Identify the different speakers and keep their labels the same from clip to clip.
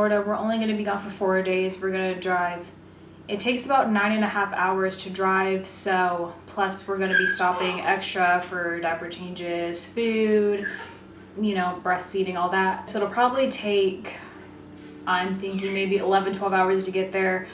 Speaker 1: Florida. We're only going to be gone for 4 days. We're going to drive. It takes about 9.5 hours to drive, so plus we're going to be stopping extra for diaper changes, food, you know, breastfeeding, all that. So it'll probably take, I'm thinking maybe 11-12 hours to get there.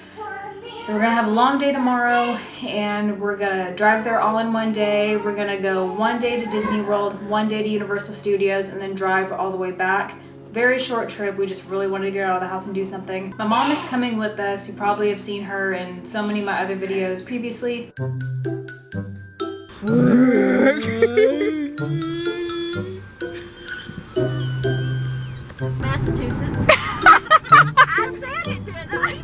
Speaker 1: So we're gonna have a long day tomorrow, and we're gonna drive there all in one day. We're gonna go one day to Disney World, one day to Universal Studios, and then drive all the way back. Very short trip. We just really wanted to get out of the house and do something. My mom is coming with us. You probably have seen her in so many of my other videos previously.
Speaker 2: Massachusetts. I said it, didn't I?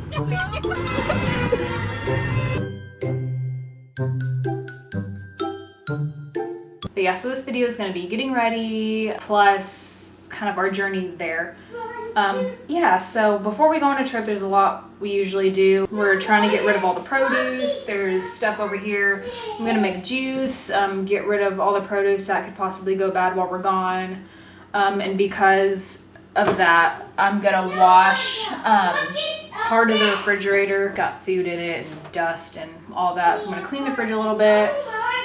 Speaker 1: But yeah, so this video is going to be getting ready plus kind of our journey there. Yeah, so before we go on a trip, there's a lot we usually do. We're trying to get rid of all the produce. There's stuff over here. I'm going to make juice, get rid of all the produce that could possibly go bad while we're gone. And because of that, I'm going to wash part of the refrigerator. Got food in it and dust and all that. So I'm going to clean the fridge a little bit.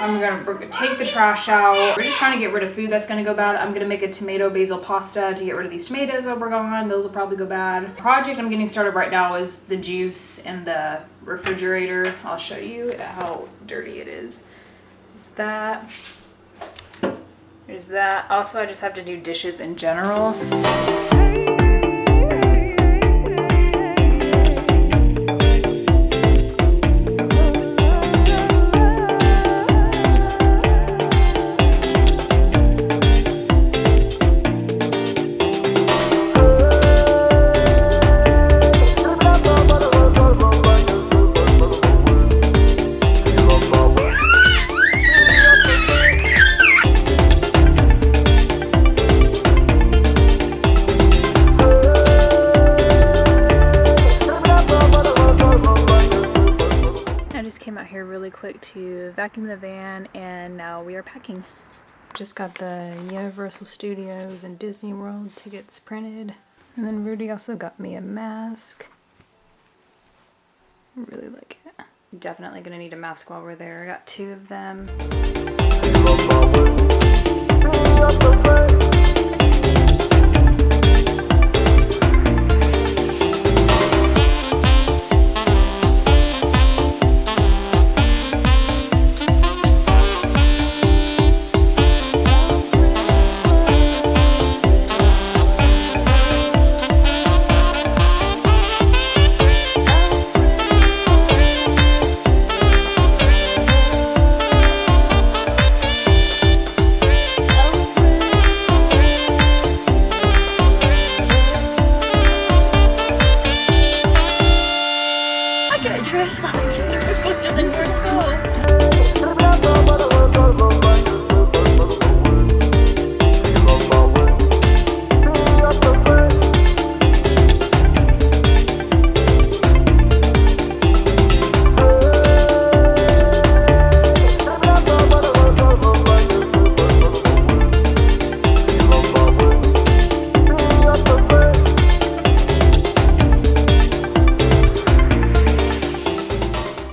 Speaker 1: We're gonna take the trash out. We're just trying to get rid of food that's gonna go bad. I'm gonna make a tomato basil pasta to get rid of these tomatoes while we're gone. Those will probably go bad. The project I'm getting started right now is the juice in the refrigerator. I'll show you how dirty it is. There's that. There's that. Also, I just have to do dishes in general. Quick to vacuum the van, and now we are packing. Just got the Universal Studios and Disney World tickets printed, and then Rudy also got me a mask. I really like it. Definitely gonna need a mask while we're there. I got 2 of them.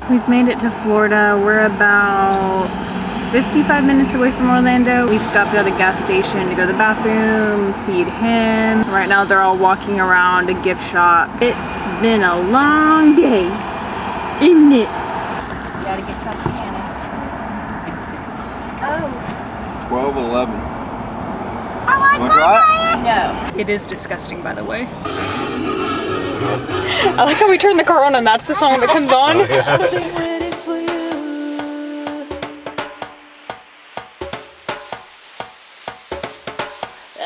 Speaker 1: We've made it to Florida. We're about 55 minutes away from Orlando. We've stopped at a gas station to go to the bathroom, feed him. Right now they're all walking around a gift shop. It's been a long day, isn't it?
Speaker 2: You gotta get Tropicana. Oh.
Speaker 3: 12:11.
Speaker 2: I like
Speaker 3: Wanna try it?
Speaker 2: No.
Speaker 1: It is disgusting, by the way. I like how we turn the car on and that's the song that comes on.
Speaker 3: Oh, yeah.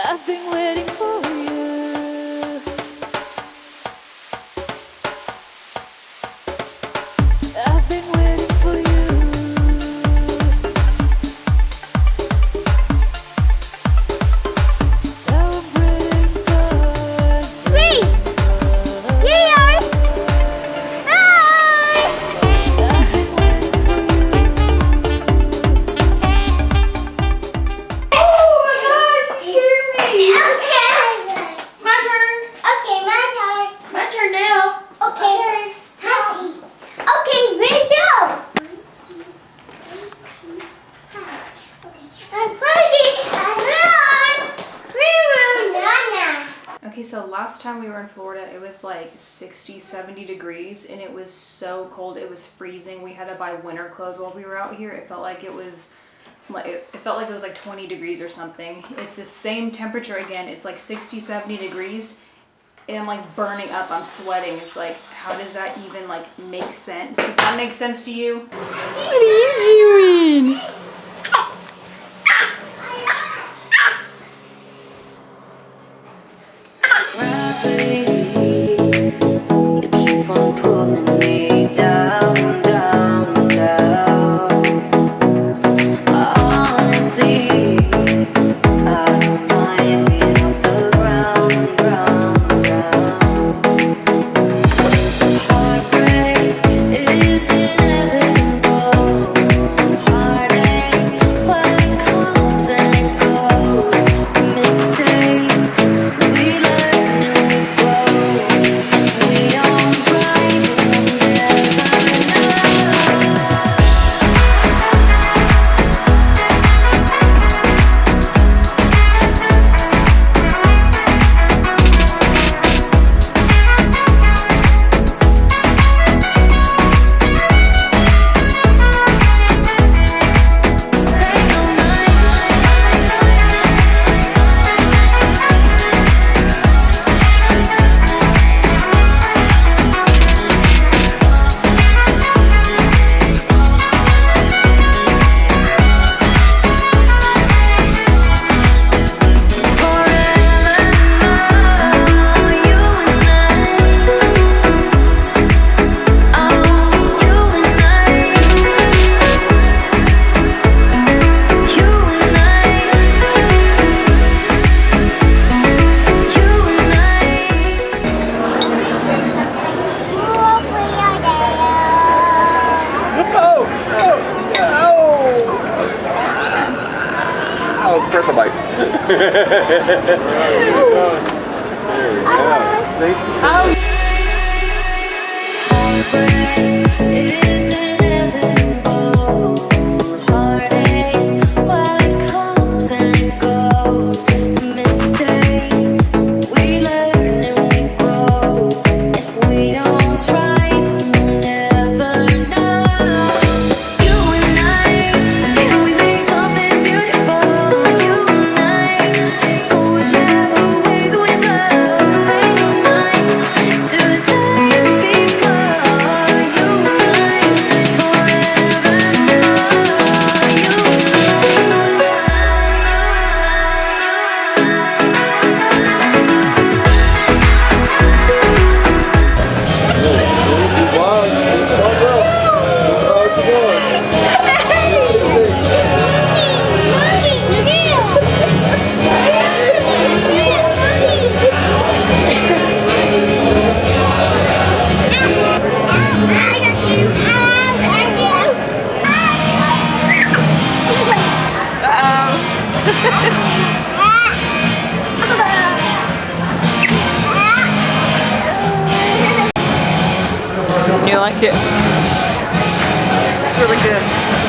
Speaker 2: I've been waiting for you. I've been waiting for you. I'm waiting for me. Yeah. Hi.
Speaker 1: last time we were in Florida, it was like 60, 70 degrees and it was so cold. It was freezing. We had to buy winter clothes while we were out here. It felt like it was like 20 degrees or something. It's the same temperature again. It's like 60, 70 degrees and I'm like burning up. I'm sweating. It's like, how does that even like make sense? Does that make sense to you?
Speaker 3: What are you doing?
Speaker 4: Pretzel bites. There we go. See?
Speaker 3: You like it? It's really good.